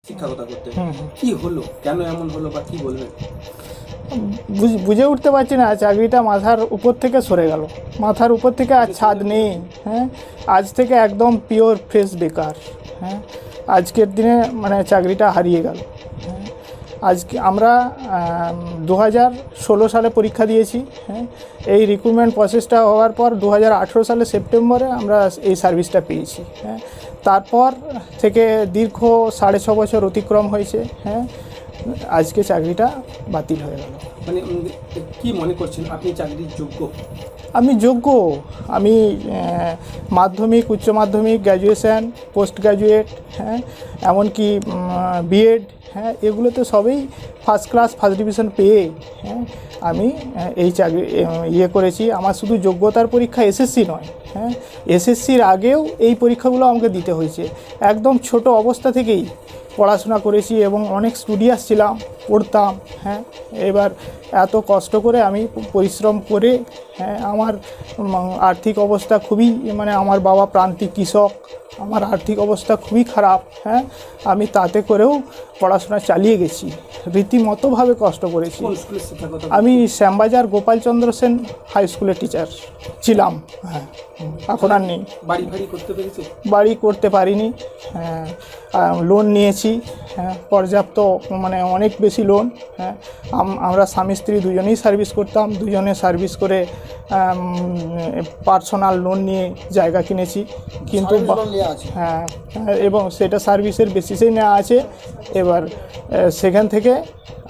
শিক্ষকতা করতে কি হলো, কেন এমন হলো বা কি বলবেন? বুঝে উঠতে পারছি না। চাকরিটা মাথার উপর থেকে সরে গেল, মাথার উপর থেকে আর ছাদ নেই। হ্যাঁ, আজ থেকে একদম পিওর ফ্রেশ বেকার। হ্যাঁ, আজকের দিনে মানে চাকরিটা হারিয়ে গেল। হ্যাঁ, আজকে আমরা 2016 সালে পরীক্ষা দিয়েছি। হ্যাঁ, এই রিক্রুটমেন্ট প্রসেসটা হওয়ার পর 2018 সালে সেপ্টেম্বরে আমরা এই সার্ভিসটা পেয়েছি। হ্যাঁ, তারপর থেকে দীর্ঘ 6.5 বছর অতিক্রম হয়েছে। হ্যাঁ, আজকে চাকরিটা বাতিল হয়ে গেল। মানে কি মনে করছেন আপনি চাকরির যোগ্য? আমি যোগ্য। আমি মাধ্যমিক, উচ্চ মাধ্যমিক, গ্র্যাজুয়েশান, পোস্ট গ্র্যাজুয়েট, হ্যাঁ, এমনকি বিএড, হ্যাঁ, এগুলোতে সবই ফার্স্ট ক্লাস, ফার্স্ট ডিভিশন পেয়ে, হ্যাঁ, আমি এই চাকরি করেছি। আমার শুধু যোগ্যতার পরীক্ষা এসএসসি নয়, হ্যাঁ, এসএসসির আগেও এই পরীক্ষাগুলো আমাকে দিতে হয়েছে। একদম ছোট অবস্থা থেকেই পড়াশোনা করেছি এবং অনেক স্টুডিয়াস ছিলাম, পড়তাম। হ্যাঁ, এবার এত কষ্ট করে আমি পরিশ্রম করে, হ্যাঁ, আমার আর্থিক অবস্থা খুবই, মানে আমার বাবা প্রান্তিক কৃষক, আমার আর্থিক অবস্থা খুবই খারাপ। হ্যাঁ, আমি তাতে করেও পড়াশোনা চালিয়ে গেছি, রীতিমতোভাবে কষ্ট করেছি। আমি শ্যামবাজার গোপালচন্দ্র সেন হাই স্কুলের টিচার ছিলাম। হ্যাঁ, এখন আর নেই। বাড়ি করতে পারিনি। হ্যাঁ, লোন নিয়েছি। হ্যাঁ, পর্যাপ্ত, মানে অনেক বেশি লোন। হ্যাঁ, আমরা স্বামী স্ত্রী দুজনেই সার্ভিস করতাম, দুজনে সার্ভিস করে পার্সোনাল লোন নিয়ে জায়গা কিনেছি। কিন্তু হ্যাঁ, এবং সেটা সার্ভিসের বেসিসেই নেওয়া আছে। এবার সেখান থেকে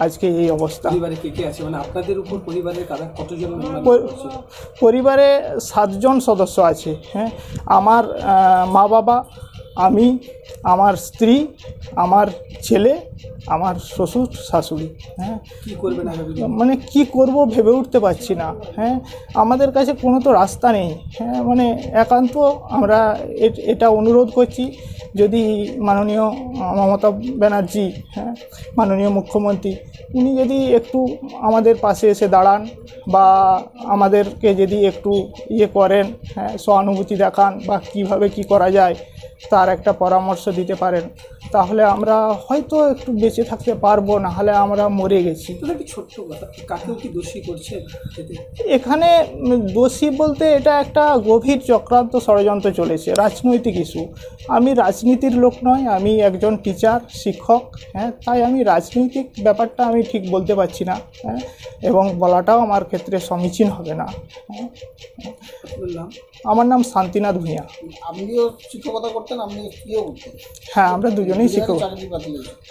আজকে এই অবস্থা। পরিবারে কে কে আছে, মানে আপনাদের উপর পরিবারের কতজন? পরিবারে 7 জন সদস্য আছে। হ্যাঁ, আমার মা বাবা, আমি, আমার স্ত্রী, আমার ছেলে, আমার শ্বশুর শাশুড়ি। হ্যাঁ, কী করবেন মানে কি করব ভেবে উঠতে পারছি না। হ্যাঁ, আমাদের কাছে কোনো তো রাস্তা নেই। হ্যাঁ, মানে একান্ত আমরা এটা অনুরোধ করছি, যদি মাননীয় মমতা ব্যানার্জি, হ্যাঁ, মাননীয় মুখ্যমন্ত্রী, উনি যদি একটু আমাদের পাশে এসে দাঁড়ান বা আমাদেরকে যদি একটু করেন, হ্যাঁ, সহানুভূতি দেখান বা কিভাবে কি করা যায় তার একটা পরামর্শ দিতে পারেন, তাহলে আমরা হয়তো একটু বেঁচে থাকতে পারবো, না হলে আমরা মরে গেছি। ছোট্ট কথা, কাকেও কি দোষী করছে এখানে? দোষী বলতে এটা একটা গভীর চক্রান্ত ষড়যন্ত্র চলেছে, রাজনৈতিক ইস্যু। আমি রাজনীতির লোক নয়, আমি একজন টিচার, শিক্ষক। হ্যাঁ, তাই আমি রাজনৈতিক ব্যাপারটা আমি ঠিক বলতে পারছি না। হ্যাঁ, এবং বলাটাও আমার ক্ষেত্রে সমীচীন হবে না। হ্যাঁ, আমার নাম শান্তিনাথ ভূঁইয়া। আপনিও শিক্ষকতা করতেন, আপনি কিও করতেন? হ্যাঁ, আমরা দুজনেই শিক্ষক।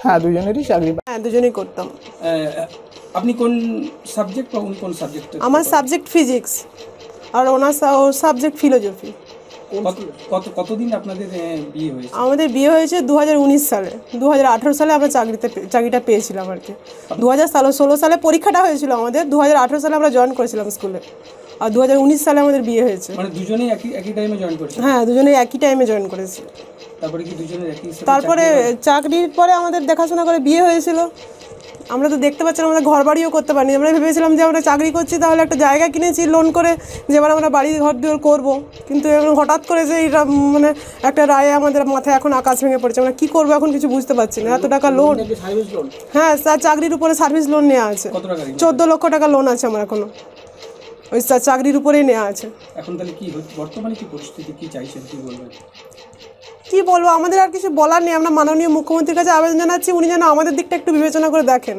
হ্যাঁ, দুজনেরই চাকরি। হ্যাঁ, দুজনেই করতাম। আপনি কোন সাবজেক্ট বা কোন সাবজেক্ট? আমার সাবজেক্ট ফিজিক্স আর ওনার সাবজেক্ট ফিলোজফি। কতদিন আপনাদের বিয়ে হয়েছে? আমাদের বিয়ে হয়েছে 2019 সালে। 2018 সালে আমরা চাকরিটা পেয়েছিলাম আর কি। 2016 সালে পরীক্ষাটা হয়েছিল আমাদের। 2018 সালে আমরা জয়েন করেছিলাম স্কুলে, আর 2019 সালে আমাদের বিয়ে হয়েছে। মানে দুজনেই একই টাইমে জয়েন করেছে? হ্যাঁ, দুজনেই একই টাইমে জয়েন করেছি। তারপরে কি দুজনের একই? তারপরে চাকরির পরে আমাদের দেখাশোনা করে বিয়ে হয়েছিল। আমরা তো দেখতে পাচ্ছিলাম, আমরা ঘর বাড়িও করতে পারিনি। আমরা ভেবেছিলাম যে আমরা চাকরি করছি, তাহলে একটা জায়গা কিনেছি লোন করে, যে এবার আমরা বাড়ি ঘর দুয়ার করবো। কিন্তু হঠাৎ করে যে এইটা, মানে একটা রায়ে আমাদের মাথায় এখন আকাশ ভেঙে পড়েছে। আমরা কী করবো এখন কিছু বুঝতে পারছি না। এত টাকা লোন। হ্যাঁ, চাকরির উপরে সার্ভিস লোন নেওয়া আছে। 14 লক্ষ টাকা লোন আছে আমার এখনো, ওই চাকরির উপরেই নেওয়া আছে। এখন তাহলে কি বর্তমানে কি পরিস্থিতি, কি চাইছেন, কি বলবেন? কী বলবো, আমাদের আর কিছু বলার নেই। আমরা মাননীয় মুখ্যমন্ত্রীর কাছে আবেদন জানাচ্ছি, উনি যেন আমাদের দিকটা একটু বিবেচনা করে দেখেন।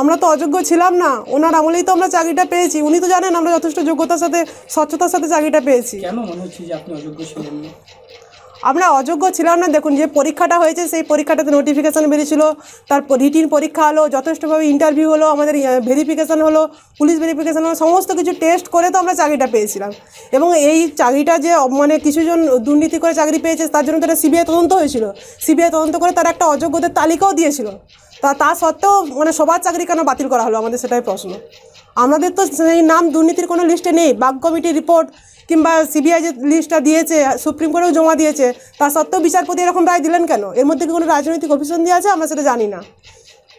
আমরা তো অযোগ্য ছিলাম না, ওনার আমলেই তো আমরা চাকরিটা পেয়েছি। উনি তো জানেন আমরা যথেষ্ট যোগ্যতার সাথে, স্বচ্ছতার সাথে চাকরিটা পেয়েছি। কেন মনে হচ্ছে যে আপনি অযোগ্য ছিলেন না? আমরা অযোগ্য ছিলাম না। দেখুন, যে পরীক্ষাটা হয়েছে সেই পরীক্ষাটাতে নোটিফিকেশান বেরিয়েছিল, তারপর রিটিন পরীক্ষা হলো, যথেষ্টভাবে ইন্টারভিউ হলো, আমাদের ভেরিফিকেশান হলো, পুলিশ ভেরিফিকেশান হলো, সমস্ত কিছু টেস্ট করে তো আমরা চাকরিটা পেয়েছিলাম। এবং এই চাকরিটা যে মানে কিছুজন দুর্নীতি করে চাকরি পেয়েছে, তার জন্য তারা সিবিআই তদন্ত হয়েছিল। সিবিআই তদন্ত করে তারা একটা অযোগ্যদের তালিকাও দিয়েছিল। তা সত্ত্বেও মানে সবার চাকরি কেন বাতিল করা হলো, আমাদের সেটাই প্রশ্ন। আমাদের তো সেই নাম দুর্নীতির কোনো লিস্টে নেই। বাগ কমিটির রিপোর্ট কিংবা সিবিআই যে লিস্টটা দিয়েছে, সুপ্রিম কোর্টেও জমা দিয়েছে, তা সত্ত্বেও বিচারপতি এরকম রায় দিলেন কেন? এর মধ্যে কি কোনো রাজনৈতিক অভিসন্ধি আছে? আমরা সেটা জানি না।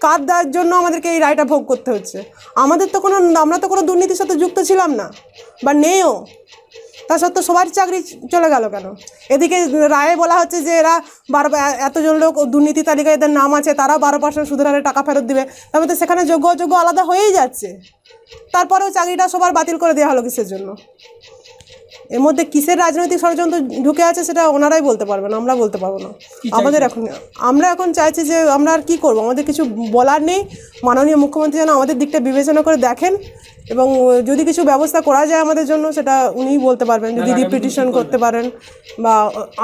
কার দেওয়ার জন্য আমাদেরকে এই রায়টা ভোগ করতে হচ্ছে? আমরা তো কোনো দুর্নীতির সাথে যুক্ত ছিলাম না বা নেইও। তা সত্ত্বেও সবার চাকরি চলে গেল কেন? এদিকে রায়ে বলা হচ্ছে যে এরা 12 এতজন লোক দুর্নীতি তালিকায় এদের নাম আছে, তারা 12% সুদের হারে টাকা ফেরত দিবে, তার মধ্যে সেখানে যোগ্য অযোগ্য আলাদা হয়েই যাচ্ছে। তারপরেও চাকরিটা সবার বাতিল করে দেওয়া হলো কিসের জন্য? এর মধ্যে কিসের রাজনৈতিক ষড়যন্ত্র ঢুকে আছে সেটা ওনারাই বলতে পারবেন, আমরা বলতে পারবো না। আমরা এখন চাইছি যে আমরা আর কী করবো, আমাদের কিছু বলার নেই। মাননীয় মুখ্যমন্ত্রী যেন আমাদের দিকটা বিবেচনা করে দেখেন এবং যদি কিছু ব্যবস্থা করা যায় আমাদের জন্য সেটা উনিই বলতে পারবেন, যদি রিপিটিশন করতে পারেন বা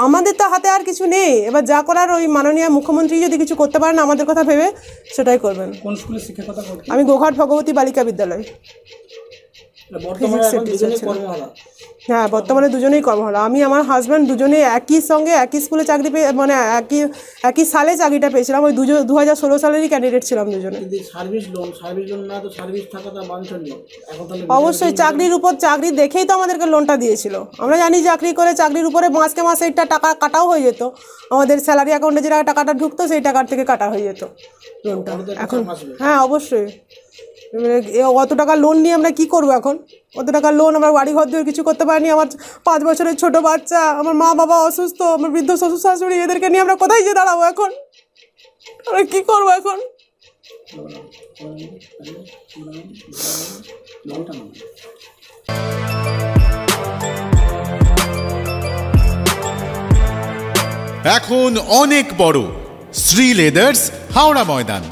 আমাদের তো হাতে আর কিছু নেই। এবার যা করার ওই মাননীয় মুখ্যমন্ত্রী যদি কিছু করতে পারেন আমাদের কথা ভেবে সেটাই করবেন। কোন স্কুলে শিক্ষকতা করতেন? আমি গোঘাট ভগবতী বালিকা বিদ্যালয়। হ্যাঁ, বর্তমানে দুজনেই কর্মহারা। আমি আমার হাজব্যান্ড দুজনেই একই সঙ্গে একই স্কুলে চাকরি পেয়ে, মানে একই সালে চাকরিটা পেয়েছিলাম। ওই 2016 সালেরই ক্যান্ডিডেট ছিলাম দুজনে। সার্ভিস লোন না তো সার্ভিস থাকাটা বাঞ্ছনীয়। অবশ্যই চাকরির উপর চাকরি দেখেই তো আমাদেরকে লোনটা দিয়েছিল। আমরা জানি চাকরি করে চাকরির উপরে মাসকে মাসে একটা টাকা কাটাও হয়ে যেত, আমাদের স্যালারি অ্যাকাউন্টে যে টাকাটা ঢুকতো সেই টাকার থেকে কাটা হয়ে যেত লোনটা। এখন হ্যাঁ অবশ্যই, অত টাকা লোন নিয়ে আমরা কি করবো এখন? অত টাকা লোন, আমরা বাড়ি ঘর দিয়ে কিছু করতে পারিনি। আমার 5 বছরের ছোট বাচ্চা, আমার মা বাবা অসুস্থ, আমার বৃদ্ধ শ্বশুর শাশুড়ি, এদেরকে নিয়ে আমরা কোথায় গিয়ে দাঁড়াবো এখন? আমরা কি করবো এখন? এখন অনেক বড় শ্রী লেদার্স, হাওড়া ময়দান।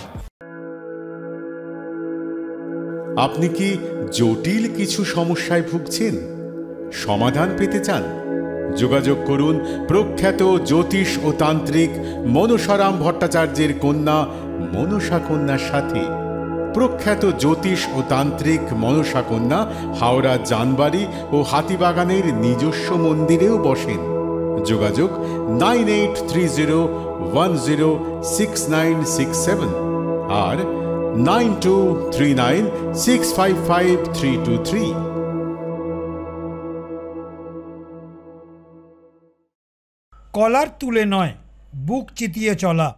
আপনি কি জটিল কিছু সমস্যায় ভুগছেন, সমাধান পেতে চান? যোগাযোগ করুন প্রখ্যাত জ্যোতিষ ও তান্ত্রিক মনসারাম ভট্টাচার্যের কন্যা মনসা কন্যার সাথে। প্রখ্যাত জ্যোতিষ ও তান্ত্রিক মনসা কন্যা হাওড়া জানবাড়ি ও হাতিবাগানের নিজস্ব মন্দিরেও বসেন। যোগাযোগ 9830106967 আর 9239655323। কলার তুলে নয়, বুক চিতিয়ে চলা।